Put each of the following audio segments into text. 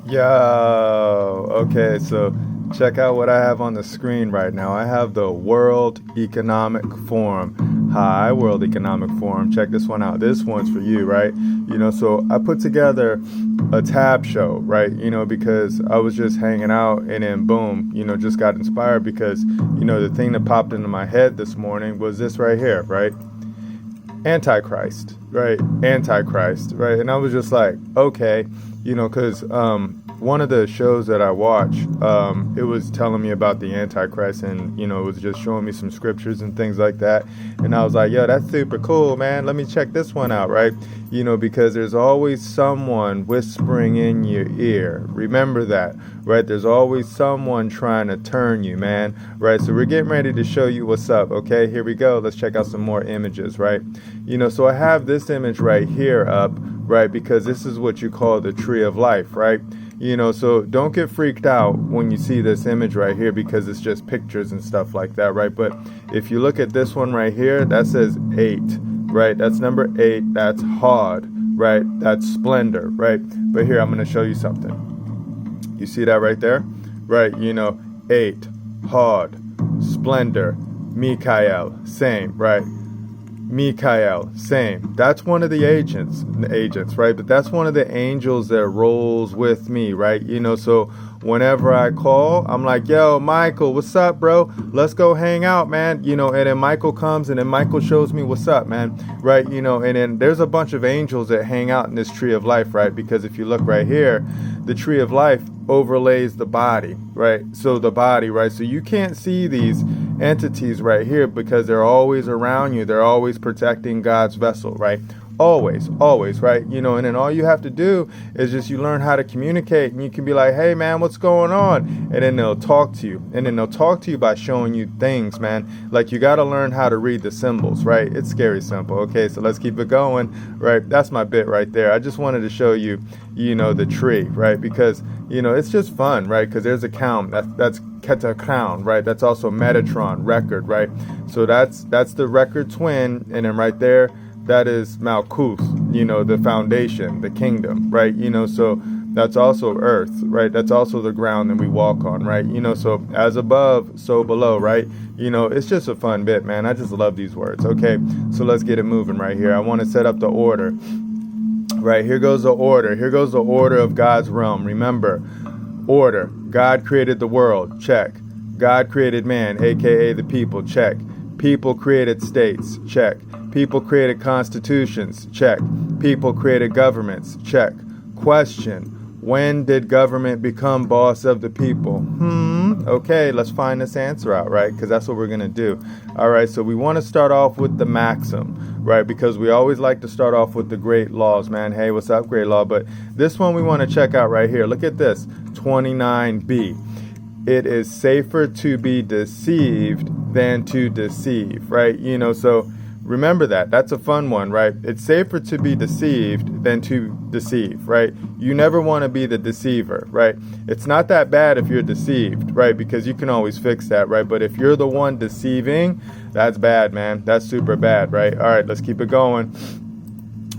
Yo, okay, so check out what I have on the screen right now. I have the World Economic Forum. Hi, World Economic Forum. Check this one out. This one's for you, right? So I put together a tab show, right? Because I was just hanging out and then boom, just got inspired because, the thing that popped into my head this morning was this right here, right? Antichrist, right? Antichrist, right? And I was just like, okay, because one of the shows that I watch, it was telling me about the Antichrist and, it was just showing me some scriptures and things like that. And I was like, yo, that's super cool, man. Let me check this one out, right? Because there's always someone whispering in your ear. Remember that, right? There's always someone trying to turn you, man, right? So we're getting ready to show you what's up, okay? Here we go. Let's check out some more images, right? So I have this image right here up, right? Because this is what you call the tree of life, right? So don't get freaked out when you see this image right here because it's just pictures and stuff like that, right? But if you look at this one right here, that says 8, right? That's number 8. That's hard, right? That's splendor, right? But here, I'm going to show you something. You see that right there? Right, 8, hard, splendor, Mikael, same, right? Mikael, same. That's one of the agents, right? But that's one of the angels that rolls with me, right? So whenever I call, I'm like, yo, Michael, what's up, bro? Let's go hang out, man. And then Michael comes and then Michael shows me what's up, man, right? And then there's a bunch of angels that hang out in this tree of life, right? Because if you look right here, the tree of life overlays the body, right? So the body, right? So you can't see these entities right here because they're always around you. They're always protecting God's vessel, right? Always, right? And then all you have to do is just you learn how to communicate and you can be like, hey, man, what's going on? And then they'll talk to you. And then they'll talk to you by showing you things, man. Like you got to learn how to read the symbols, right? It's scary simple. Okay, so let's keep it going, right? That's my bit right there. I just wanted to show you, the tree, right? Because, it's just fun, right? Because there's a count. That's Ketakrown, right? That's also Metatron, record, right? So that's the record twin. And then right there, that is Malkuth, the foundation, the kingdom, right? So that's also earth, right? That's also the ground that we walk on, right? So as above, so below, right? It's just a fun bit, man. I just love these words. Okay, so let's get it moving right here. I want to set up the order, right? Here goes the order. Here goes the order of God's realm. Remember, order. God created the world. Check. God created man, aka the people. Check. People created states. Check. People created constitutions. Check. People created governments. Check. Question. When did government become boss of the people? Okay, let's find this answer out, right? Because that's what we're going to do. All right, so we want to start off with the Maxim, right? Because we always like to start off with the great laws, man. Hey, what's up, great law? But this one we want to check out right here. Look at this, 29b. It is safer to be deceived than to deceive, right? So remember that. That's a fun one, right? It's safer to be deceived than to deceive, right? You never want to be the deceiver, right? It's not that bad if you're deceived, right? Because you can always fix that, right? But if you're the one deceiving, that's bad, man. That's super bad, right? All right, let's keep it going.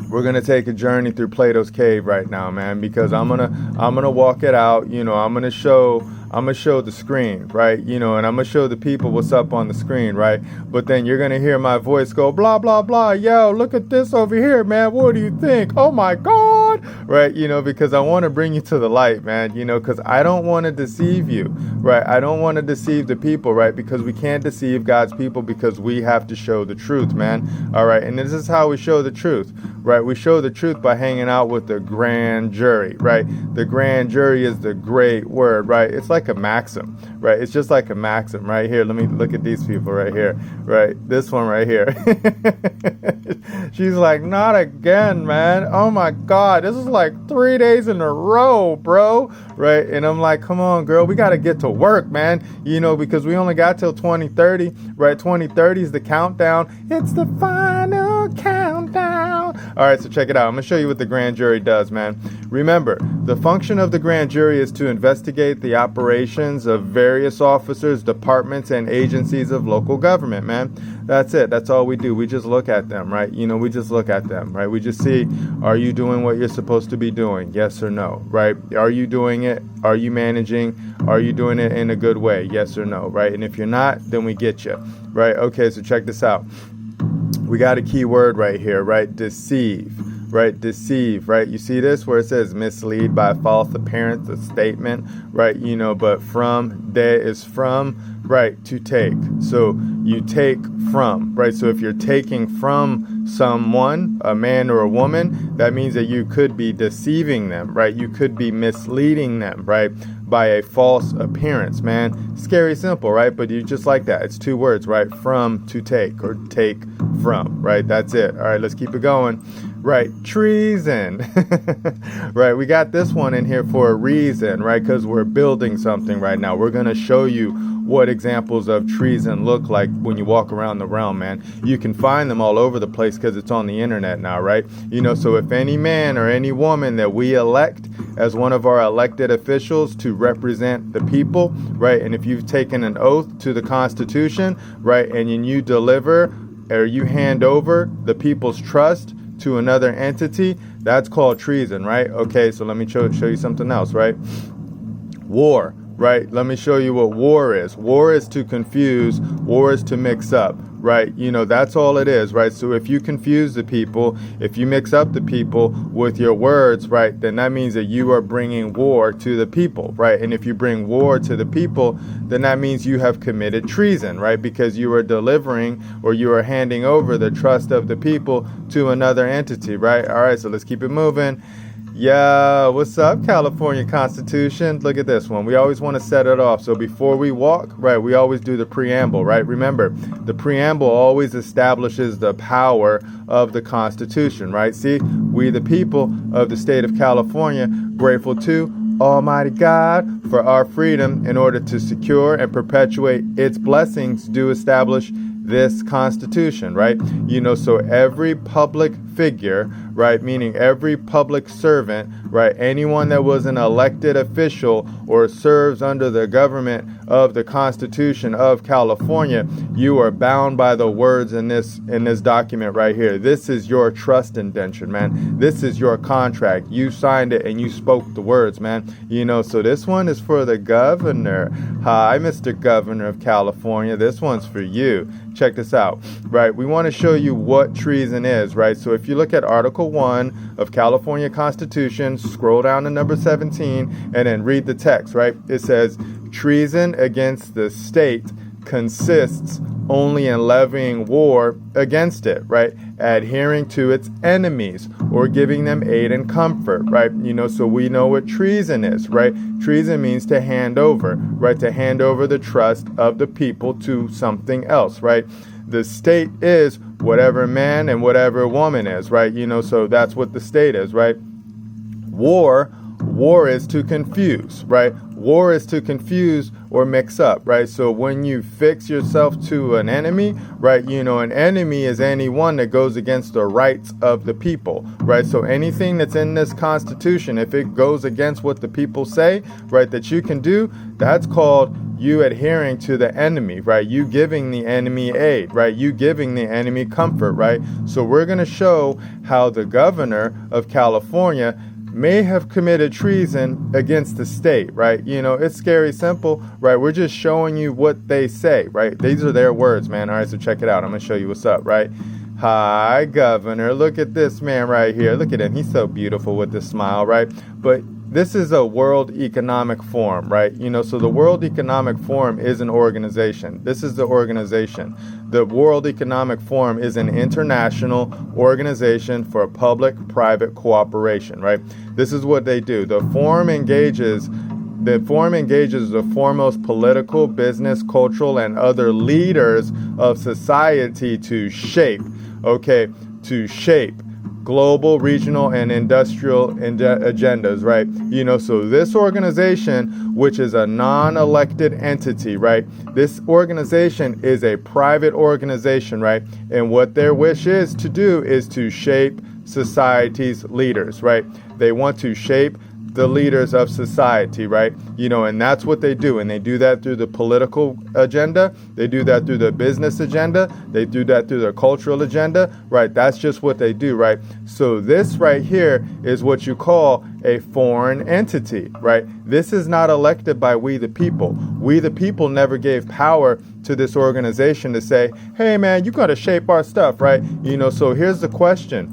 We're gonna take a journey through Plato's cave right now, man, because I'm gonna walk it out. I'm gonna show the screen, right? And I'm gonna show the people what's up on the screen, right? But then you're gonna hear my voice go blah blah blah. Yo, look at this over here, man. What do you think? Oh my God, right? Because I want to bring you to the light, man. Because I don't want to deceive you, right? I don't want to deceive the people, right? Because we can't deceive God's people because we have to show the truth, man. All right, and this is how we show the truth, right? We show the truth by hanging out with the grand jury, right? The grand jury is the great word, right? It's like a maxim, right? It's just like a maxim right here. Let me look at these people right here, right? This one right here. She's like, not again, man. Oh my God, this is like 3 days in a row, bro, right? And I'm like, come on, girl, we got to get to work, man, because we only got till 2030, right? 2030 is the countdown. It's the final your countdown. All right, so check it out. I'm going to show you what the grand jury does, man. Remember, the function of the grand jury is to investigate the operations of various officers, departments, and agencies of local government, man. That's it. That's all we do. We just look at them, right? We just look at them, right? We just see, are you doing what you're supposed to be doing? Yes or no, right? Are you doing it? Are you managing? Are you doing it in a good way? Yes or no, right? And if you're not, then we get you, right? Okay, so check this out. We got a key word right here, right? Deceive. Right, deceive, right? You see this where it says mislead by false appearance, a statement, right? But from, there is from, right, to take. So you take from, right? So if you're taking from someone, a man or a woman, that means that you could be deceiving them, right? You could be misleading them, right? By a false appearance, man. Scary simple, right? But you just like that. It's two words, right? From, to take, or take from, right? That's it. All right, let's keep it going. Right, treason. Right, we got this one in here for a reason, right? Because we're building something right now. We're going to show you what examples of treason look like when you walk around the realm, man. You can find them all over the place because it's on the internet now, right? So if any man or any woman that we elect as one of our elected officials to represent the people, right? And if you've taken an oath to the Constitution, right, and you deliver or you hand over the people's trust to another entity, that's called treason, right? Okay, so let me show you something else, right? War, right? Let me show you what war is. War is to confuse, war is to mix up, right? That's all it is, right? So if you confuse the people, if you mix up the people with your words, right, then that means that you are bringing war to the people, right? And if you bring war to the people, then that means you have committed treason, right? Because you are delivering or you are handing over the trust of the people to another entity, right? All right, so let's keep it moving. Yeah, what's up, California Constitution? Look at this one. We always want to set it off. So before we walk, right, we always do the preamble, right? Remember, the preamble always establishes the power of the Constitution, right? See, we the people of the state of California, grateful to Almighty God for our freedom in order to secure and perpetuate its blessings, do establish this Constitution, right? So every public figure, right, meaning every public servant, right, anyone that was an elected official or serves under the government of the Constitution of California, you are bound by the words in this document right here. This is your trust indenture, man. This is your contract. You signed it and you spoke the words, man. So this one is for the governor. Hi, Mr. Governor of California. This one's for you. Check this out, right? We want to show you what treason is, right? So if you look at Article 1 of California Constitution, scroll down to number 17, and then read the text, right? It says, treason against the state consists only in levying war against it, right? Adhering to its enemies or giving them aid and comfort, right? So we know what treason is, right? Treason means to hand over, right? To hand over the trust of the people to something else, right? The state is whatever man and whatever woman is, right? So that's what the state is, right? War is to confuse, right? War is to confuse or mix up, right? So when you fix yourself to an enemy, right, an enemy is anyone that goes against the rights of the people, right? So anything that's in this Constitution, if it goes against what the people say, right, that you can do, that's called you adhering to the enemy, right? You giving the enemy aid, right? You giving the enemy comfort, right? So we're going to show how the governor of California may have committed treason against the state, right? It's scary simple, right? We're just showing you what they say, right? These are their words, man. All right, so check it out. I'm going to show you what's up, right? Hi, Governor. Look at this man right here. Look at him. He's so beautiful with this smile, right? But this is a World Economic Forum, right? So the World Economic Forum is an organization. This is the organization. The World Economic Forum is an international organization for public-private cooperation, right? This is what they do. The forum engages the foremost political, business, cultural, and other leaders of society to shape global, regional, and industrial agendas, right? So this organization, which is a non-elected entity, right? This organization is a private organization, right? And what their wish is to do is to shape society's leaders, right? They want to shape the leaders of society, right? And that's what they do. And they do that through the political agenda. They do that through the business agenda. They do that through their cultural agenda, right? That's just what they do, right? So this right here is what you call a foreign entity, right? This is not elected by we the people. We the people never gave power to this organization to say, hey man, you got to shape our stuff, right? So here's the question.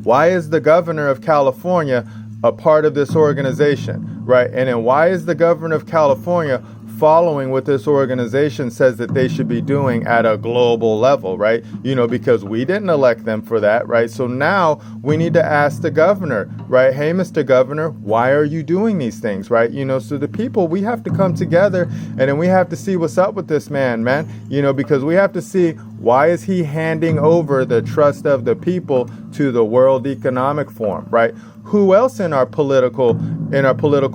Why is the governor of California a part of this organization, right? And then why is the governor of California following what this organization says that they should be doing at a global level, right? Because we didn't elect them for that, right? So now we need to ask the governor, right? Hey, Mr. Governor, why are you doing these things, right? So the people, we have to come together and then we have to see what's up with this man, because we have to see why is he handing over the trust of the people to the World Economic Forum, right? Who else in our political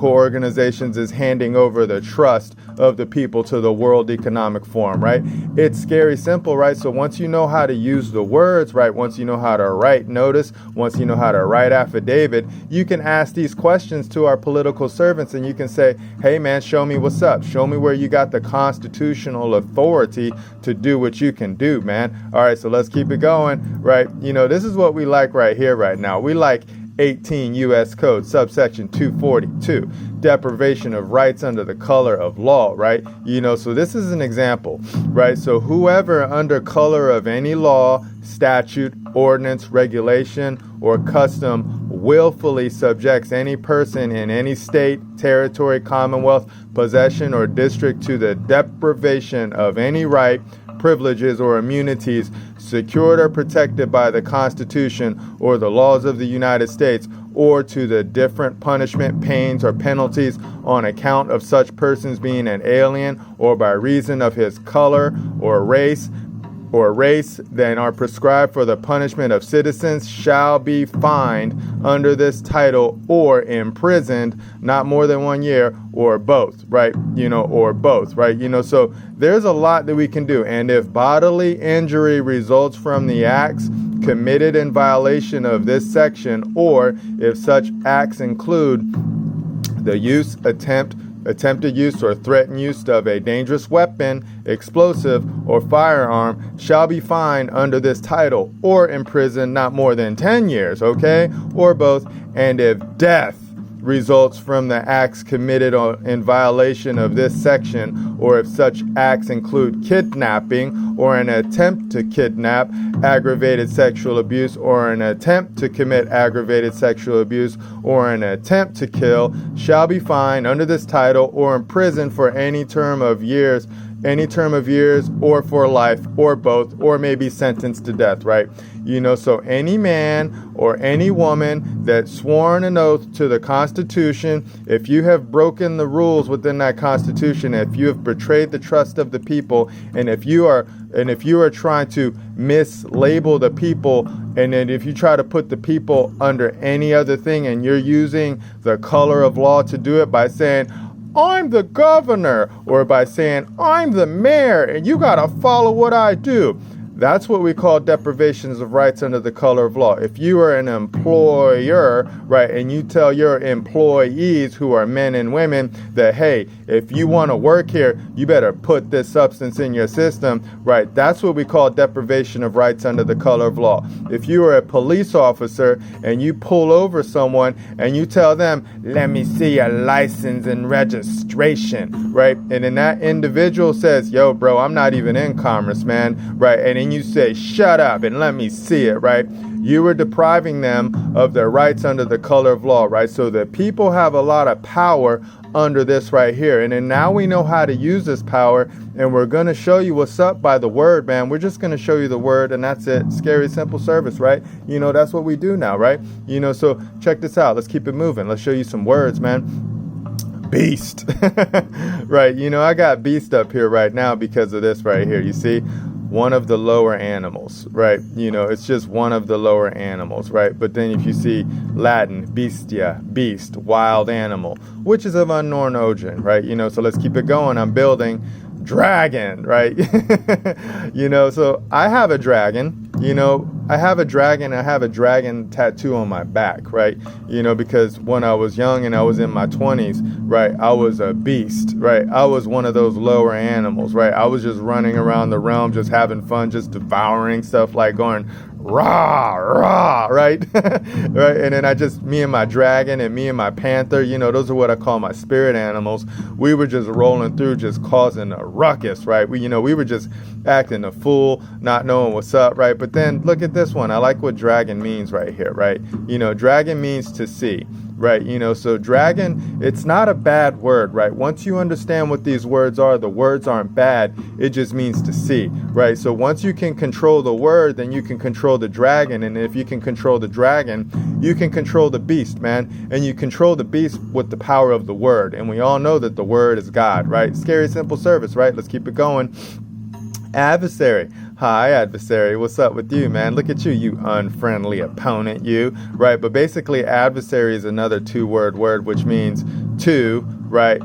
organizations is handing over the trust of the people to the World Economic Forum, right? It's scary simple, right? So once you know how to use the words, right? Once you know how to write notice, once you know how to write affidavit, you can ask these questions to our political servants and you can say, hey man, show me what's up. Show me where you got the constitutional authority to do what you can do, man. All right, so let's keep it going, right? This is what we like right here, right now. We like 18 U.S. Code, subsection 242, deprivation of rights under the color of law, right? So this is an example, right? So whoever under color of any law, statute, ordinance, regulation, or custom willfully subjects any person in any state, territory, commonwealth, possession, or district to the deprivation of any right, privileges, or immunities secured or protected by the Constitution or the laws of the United States, or to the different punishment, pains, or penalties on account of such persons being an alien or by reason of his color or race than are prescribed for the punishment of citizens shall be fined under this title or imprisoned not more than 1 year or both, right? Or both, right? So there's a lot that we can do. And if bodily injury results from the acts committed in violation of this section, or if such acts include the use, attempted use, or threatened use of a dangerous weapon, explosive, or firearm, shall be fined under this title or imprisoned not more than 10 years, okay? Or both. And if death results from the acts committed in violation of this section, or if such acts include kidnapping or an attempt to kidnap, aggravated sexual abuse, or an attempt to commit aggravated sexual abuse, or an attempt to kill, shall be fined under this title or imprisoned for any term of years, or for life, or both, or may be sentenced to death, right? So any man or any woman that sworn an oath to the Constitution, if you have broken the rules within that Constitution, if you have betrayed the trust of the people, and if you are trying to mislabel the people, and then if you try to put the people under any other thing, and you're using the color of law to do it by saying, I'm the governor, or by saying, I'm the mayor, and you got to follow what I do. That's what we call deprivations of rights under the color of law. If you are an employer, right, and you tell your employees, who are men and women, that, hey, if you want to work here, you better put this substance in your system, right, that's what we call deprivation of rights under the color of law. If you are a police officer and you pull over someone and you tell them, let me see your license and registration, right, and then that individual says, yo, bro, I'm not even in commerce, man, right, and then you say, shut up and let me see it, right? You were depriving them of their rights under the color of law, right? So the people have a lot of power under this right here. And then now we know how to use this power, and we're going to show you what's up by the word, man. We're just going to show you the word, and that's it. Scary, simple service, right? That's what we do now, right? So check this out. Let's keep it moving. Let's show you some words, man. Beast. Right? I got beast up here right now because of this right here. You see? one of the lower animals, right? It's just one of the lower animals, right? But then if you see Latin, bestia, beast, wild animal, which is of unknown origin, right? So let's keep it going. I'm building dragon, right? So I have a dragon, I have a dragon tattoo on my back, right? Because when I was young and I was in my 20s, right, I was a beast, right? I was one of those lower animals, right? I was just running around the realm, just having fun, just devouring stuff, like going rah, rah, right? Right? And then me and my dragon and me and my panther, those are what I call my spirit animals. We were just rolling through, just causing a ruckus, right? We were just acting a fool, not knowing what's up, right? But then look at this one. I like what dragon means right here, right? Dragon means to see, right? So dragon, it's not a bad word, right? Once you understand what these words are, the words aren't bad. It just means to see, right? So once you can control the word, then you can control the dragon. And if you can control the dragon, you can control the beast, man. And you control the beast with the power of the word. And we all know that the word is God, right? Scary, simple service, right? Let's keep it going. Adversary. Hi, adversary. What's up with you, man? Look at you, you unfriendly opponent, you, right? But basically, adversary is another two-word word, which means to, right?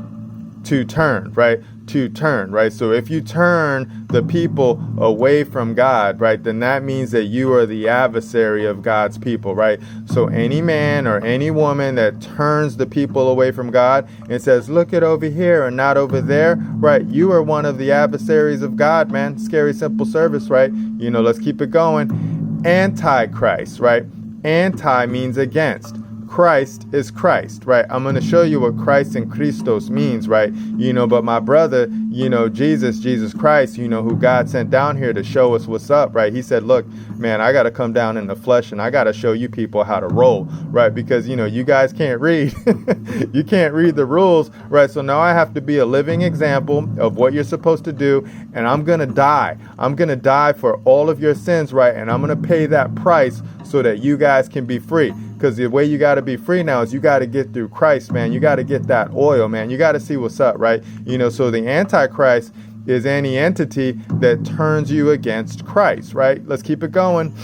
To turn, right? To turn, right? So if you turn the people away from God, right, then that means that you are the adversary of God's people, right? So any man or any woman that turns the people away from God and says, look at over here and not over there, right? You are one of the adversaries of God, man. Scary, simple service, right? Let's keep it going. Antichrist, right? Anti means against. Christ is Christ, right? I'm going to show you what Christ and Christos means, right? But my brother, Jesus Christ, who God sent down here to show us what's up, right? He said, look, man, I got to come down in the flesh and I got to show you people how to roll, right? Because, you guys can't read. You can't read the rules, right? So now I have to be a living example of what you're supposed to do. And I'm going to die. I'm going to die for all of your sins, right? And I'm going to pay that price so that you guys can be free. Because the way you got to be free now is you got to get through Christ, man. You got to get that oil, man. You got to see what's up, right? So the Antichrist is any entity that turns you against Christ, right? Let's keep it going.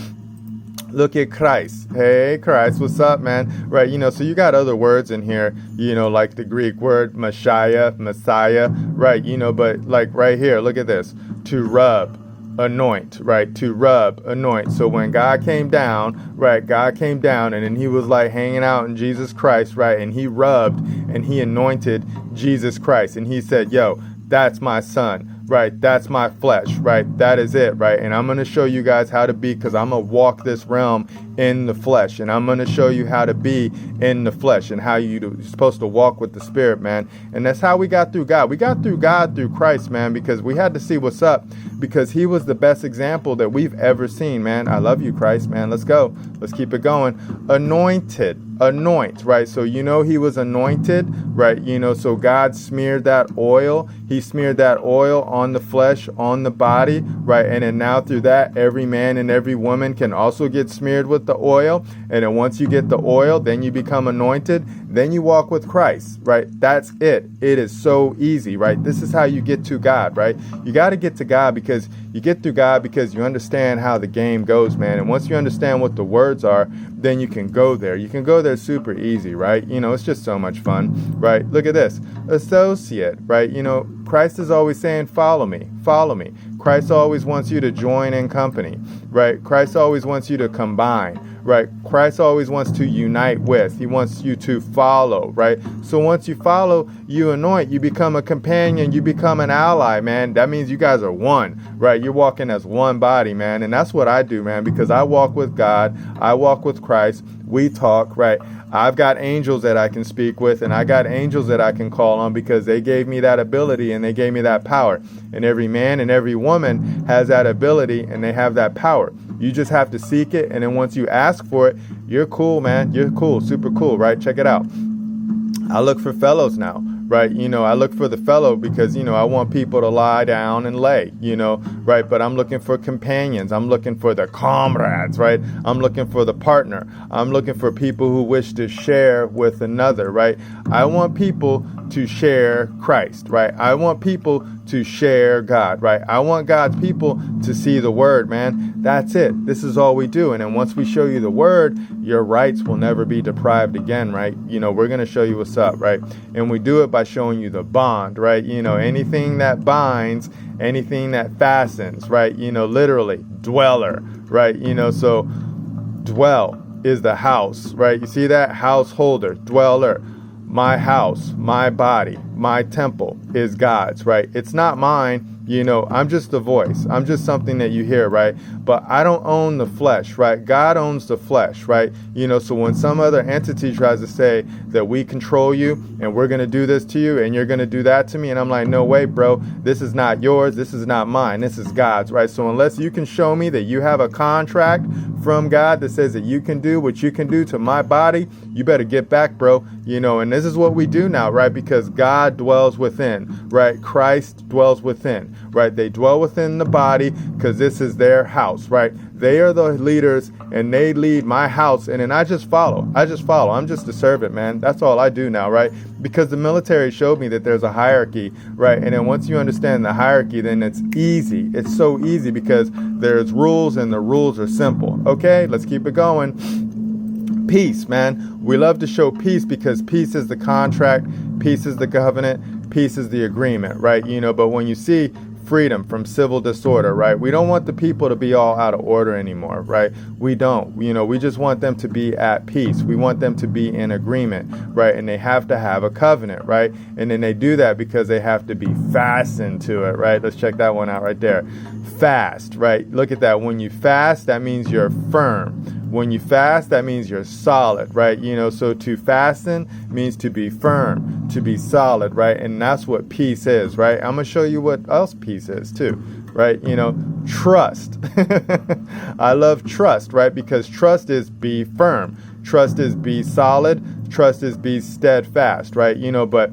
Look at Christ. Hey, Christ, what's up, man? Right, so you got other words in here, like the Greek word Messiah, right? But like right here, look at this. To rub. Anoint, right? To rub, anoint. So when God came down, right? God came down and then he was like hanging out in Jesus Christ, right? And he rubbed and he anointed Jesus Christ. And he said, yo, that's my son, right? That's my flesh, right? That is it, right? And I'm going to show you guys how to be, because I'm going to walk this realm in the flesh. And I'm going to show you how to be in the flesh and how you're supposed to walk with the Spirit, man. And that's how we got through God. We got through God through Christ, man, because we had to see what's up, because he was the best example that we've ever seen, man. I love you, Christ, man. Let's go. Let's keep it going. Anointed. Anoint, right? So he was anointed, right? So God smeared that oil. He smeared that oil on the flesh, on the body, right? And then now through that, every man and every woman can also get smeared with the oil. And then once you get the oil, then you become anointed. Then you walk with Christ, right? That's it. It is so easy, right? This is how you get to God, right? You got to get to God because you get through God because you understand how the game goes, man. And once you understand what the words are, then you can go there. You can go there super easy, right? It's just so much fun, right? Look at this. Associate, right? Christ is always saying, follow me, follow me. Christ always wants you to join in company, right? Christ always wants you to combine, right? Christ always wants to unite with. He wants you to follow, right? So once you follow, you anoint, you become a companion, you become an ally, man. That means you guys are one, right? You're walking as one body, man. And that's what I do, man, because I walk with God. I walk with Christ. We talk, right? I've got angels that I can speak with, and I got angels that I can call on because they gave me that ability and they gave me that power. And every man and every woman has that ability and they have that power. You just have to seek it. And then once you ask for it, you're cool, man. You're cool. Super cool, right? Check it out. I look for fellows now, right? I look for the fellow because, I want people to lie down and lay, right? But I'm looking for companions. I'm looking for the comrades, right? I'm looking for the partner. I'm looking for people who wish to share with another, right? I want people to share Christ, right? I want people to share God, right? I want God's people to see the word, man. That's it. This is all we do. And then once we show you the word, your rights will never be deprived again, right? We're going to show you what's up, right? And we do it by showing you the bond, right? Anything that binds, anything that fastens, right? Literally, dweller, right? So dwell is the house, right? You see that? Householder, dweller. My house, my body, my temple is God's, right? It's not mine. I'm just a voice. I'm just something that you hear, right? But I don't own the flesh, right? God owns the flesh, right? So when some other entity tries to say that we control you and we're going to do this to you and you're going to do that to me, and I'm like, no way, bro. This is not yours. This is not mine. This is God's, right? So unless you can show me that you have a contract from God that says that you can do what you can do to my body, you better get back, bro. And this is what we do now, right? Because God dwells within, right? Christ dwells within, right? They dwell within the body because this is their house, right? They are the leaders and they lead my house. And then I just follow. I'm just a servant, man. That's all I do now, right? Because the military showed me that there's a hierarchy, right? And then once you understand the hierarchy, then it's easy. It's so easy because there's rules and the rules are simple. Okay, let's keep it going. Peace, man. We love to show peace because peace is the contract, peace is the covenant, peace is the agreement, right? But when you see freedom from civil disorder, right? We don't want the people to be all out of order anymore, right? We don't. We just want them to be at peace. We want them to be in agreement, right? And they have to have a covenant, right? And then they do that because they have to be fastened to it, right? Let's check that one out right there. Fast, right? Look at that. When you fast, that means you're firm. When you fast, that means you're solid, right? So to fasten means to be firm, to be solid, right? And that's what peace is, right? I'm going to show you what else peace is too, right? Trust. I love trust, right? Because trust is be firm. Trust is be solid. Trust is be steadfast, right? But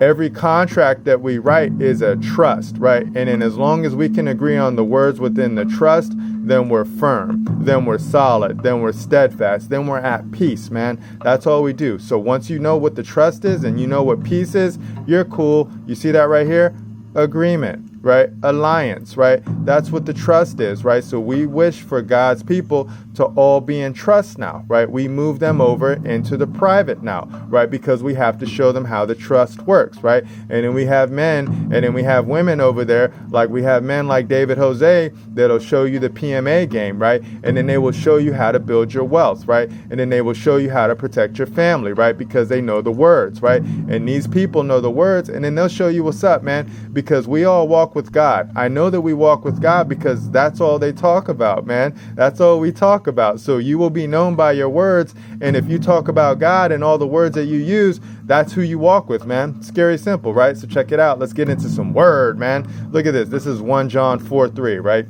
every contract that we write is a trust, right? And then as long as we can agree on the words within the trust, then we're firm, then we're solid, then we're steadfast, then we're at peace, man. That's all we do. So once you know what the trust is and you know what peace is, you're cool. You see that right here? Agreement, right? Alliance, right? That's what the trust is, right? So we wish for God's people to all be in trust now, right? We move them over into the private now, right? Because we have to show them how the trust works, right? And then we have men and then we have women over there, like we have men like David Jose that'll show you the PMA game, right? And then they will show you how to build your wealth, right? And then they will show you how to protect your family, right? Because they know the words, right? And these people know the words, and then they'll show you what's up, man, because we all walk with God. I know that we walk with God because that's all they talk about, man. That's all we talk about. So you will be known by your words. And if you talk about God and all the words that you use, that's who you walk with, man. Scary simple, right? So check it out. Let's get into some word, man. Look at this. This is 1 John 4:3, right?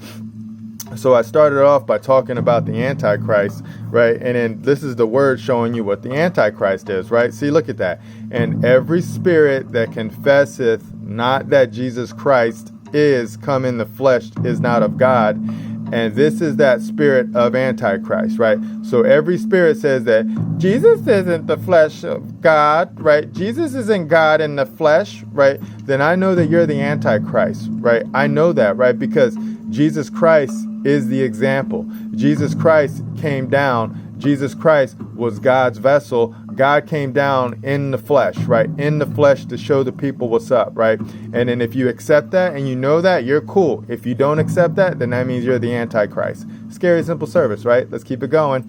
So I started off by talking about the Antichrist, right? And then this is the word showing you what the Antichrist is, right? See, look at that. And every spirit that confesseth not that Jesus Christ is come in the flesh is not of God. And this is that spirit of Antichrist, right? So every spirit says that Jesus isn't the flesh of God, right? Jesus isn't God in the flesh, right? Then I know that you're the Antichrist, right? I know that, right? Because Jesus Christ is the example. Jesus Christ came down. Jesus Christ was God's vessel. God came down in the flesh, right? In the flesh to show the people what's up, right? And then if you accept that and you know that, you're cool. If you don't accept that, then that means you're the Antichrist. Scary, simple service, right? Let's keep it going.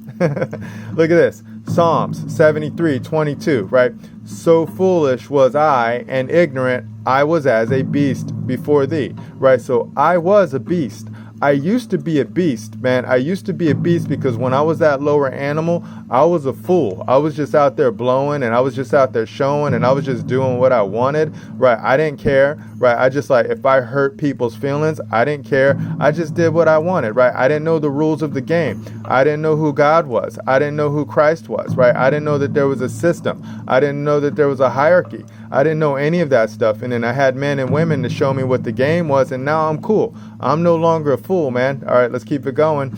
Look at this. Psalms 73:22, right? So foolish was I and ignorant I was as a beast before thee, right? So I was a beast. I used to be a beast, man. I used to be a beast because when I was that lower animal, I was a fool. I was just out there blowing and I was just out there showing and I was just doing what I wanted, right? I didn't care, right? I just like, if I hurt people's feelings, I didn't care. I just did what I wanted, right? I didn't know the rules of the game. I didn't know who God was. I didn't know who Christ was, right? I didn't know that there was a system. I didn't know that there was a hierarchy. I didn't know any of that stuff. And then I had men and women to show me what the game was. And now I'm cool. I'm no longer a fool, man. All right, let's keep it going.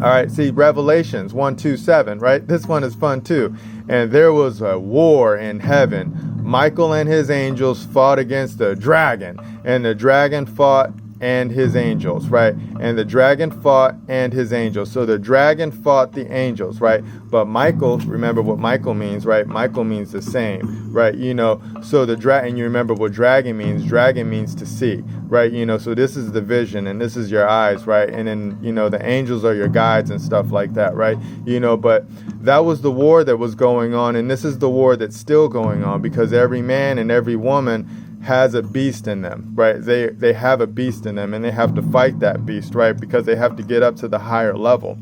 All right, see, Revelations 1:2-7, right? This one is fun too. And there was a war in heaven. Michael and his angels fought against the dragon, and the dragon fought and his angels, right? And the dragon fought and his angels. So the dragon fought the angels, right? But Michael, remember what Michael means, right? Michael means the same, right? So the dragon, you remember what dragon means. Dragon means to see, right? So this is the vision and this is your eyes, right? And then, the angels are your guides and stuff like that, right? But that was the war that was going on. And this is the war that's still going on, because every man and every woman has a beast in them, right? They have a beast in them, and they have to fight that beast, right? Because they have to get up to the higher level,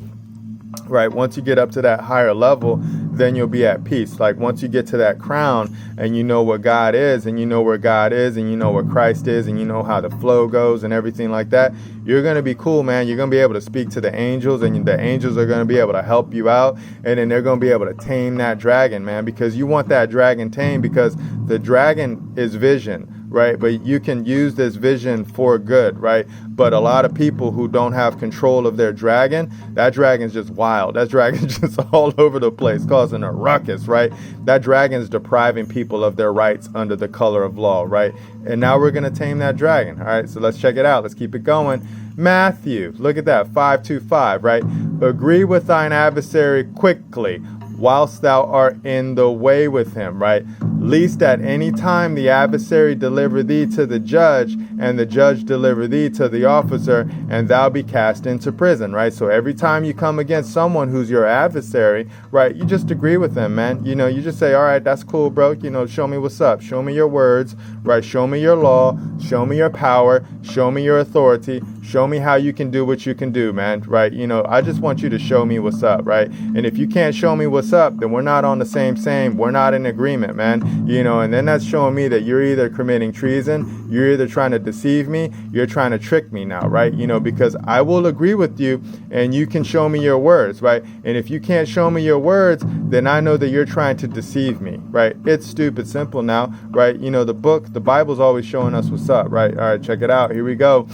right? Once you get up to that higher level, then you'll be at peace. Like once you get to that crown and you know what God is, and you know where God is, and you know what Christ is, and you know how the flow goes and everything like that, you're going to be cool, man. You're going to be able to speak to the angels, and the angels are going to be able to help you out, and then they're going to be able to tame that dragon, man, because you want that dragon tamed, because the dragon is vision, right? But you can use this vision for good, right? But a lot of people who don't have control of their dragon, that dragon's just wild. That dragon's just all over the place, causing a ruckus, right? That dragon's depriving people of their rights under the color of law, right? And now we're going to tame that dragon, all right? So let's check it out. Let's keep it going. Matthew, look at that, 5:25, right? Agree with thine adversary quickly, whilst thou art in the way with him, right? Lest at any time the adversary deliver thee to the judge, and the judge deliver thee to the officer, and thou be cast into prison, right? So every time you come against someone who's your adversary, right, you just agree with them, man. You just say, all right, that's cool, bro. Show me what's up. Show me your words, right? Show me your law. Show me your power. Show me your authority. Show me how you can do what you can do, man, right? I just want you to show me what's up, right? And if you can't show me what's up, then we're not on the same, we're not in agreement, man, and then that's showing me that you're either committing treason, you're either trying to deceive me, you're trying to trick me now, right? Because I will agree with you and you can show me your words, right? And if you can't show me your words, then I know that you're trying to deceive me, right? It's stupid simple now, right? The Bible's always showing us what's up, right? All right, check it out. Here we go.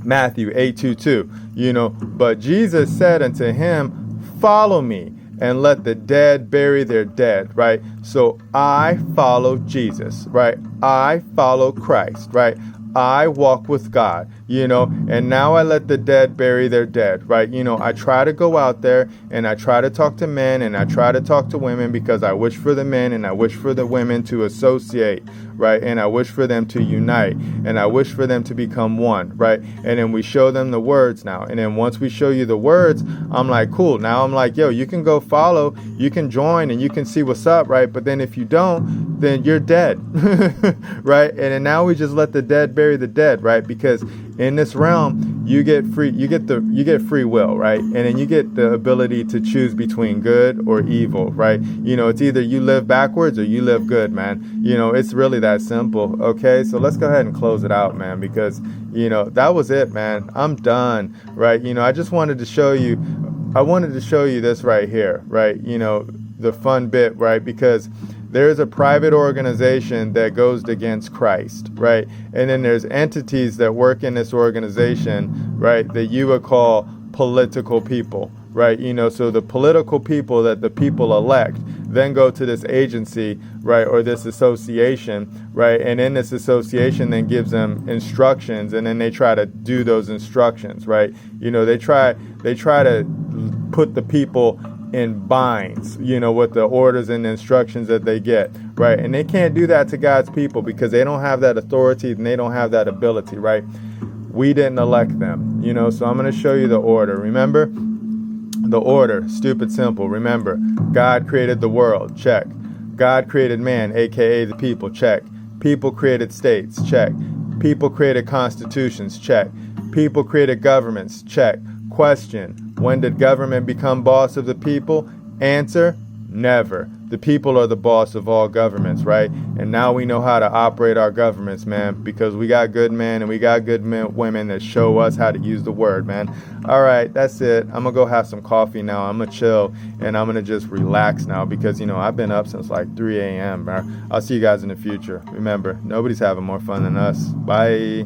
Matthew 8:22, but Jesus said unto him, follow me, and let the dead bury their dead, right? So I follow Jesus, right? I follow Christ, right? I walk with God, and now I let the dead bury their dead, right? I try to go out there and I try to talk to men and I try to talk to women, because I wish for the men and I wish for the women to associate, right? And I wish for them to unite, and I wish for them to become one, right? And then we show them the words now. And then once we show you the words, I'm like, cool. Now I'm like, yo, you can go follow, you can join, and you can see what's up, right? But then if you don't, then you're dead, right? And then now we just let the dead bury the dead, right? Because in this realm, you get free will, right? And then you get the ability to choose between good or evil, right? It's either you live backwards or you live good, man. It's really that simple. Okay, so let's go ahead and close it out, man, because that was it, man. I'm done, right? I just wanted to show you this right here, right? The fun bit, right? Because there's a private organization that goes against Christ, right? And then there's entities that work in this organization, right, that you would call political people, right? So the political people that the people elect then go to this agency, right, or this association, right? And in this association then gives them instructions, and then they try to do those instructions, right? They try to put the people in binds, with the orders and the instructions that they get, right? And they can't do that to God's people because they don't have that authority and they don't have that ability, right? We didn't elect them, so I'm going to show you the order. Remember the order, stupid simple. Remember, God created the world, check. God created man, aka the people, check. People created states, check. People created constitutions, check. People created governments, check. Question, when did government become boss of the people? Answer, never. The people are the boss of all governments, right? And now we know how to operate our governments, man, because we got good men and we got good women that show us how to use the word, man. All right, that's it. I'm going to go have some coffee now. I'm going to chill and I'm going to just relax now because, I've been up since like 3 a.m., bro. I'll see you guys in the future. Remember, nobody's having more fun than us. Bye.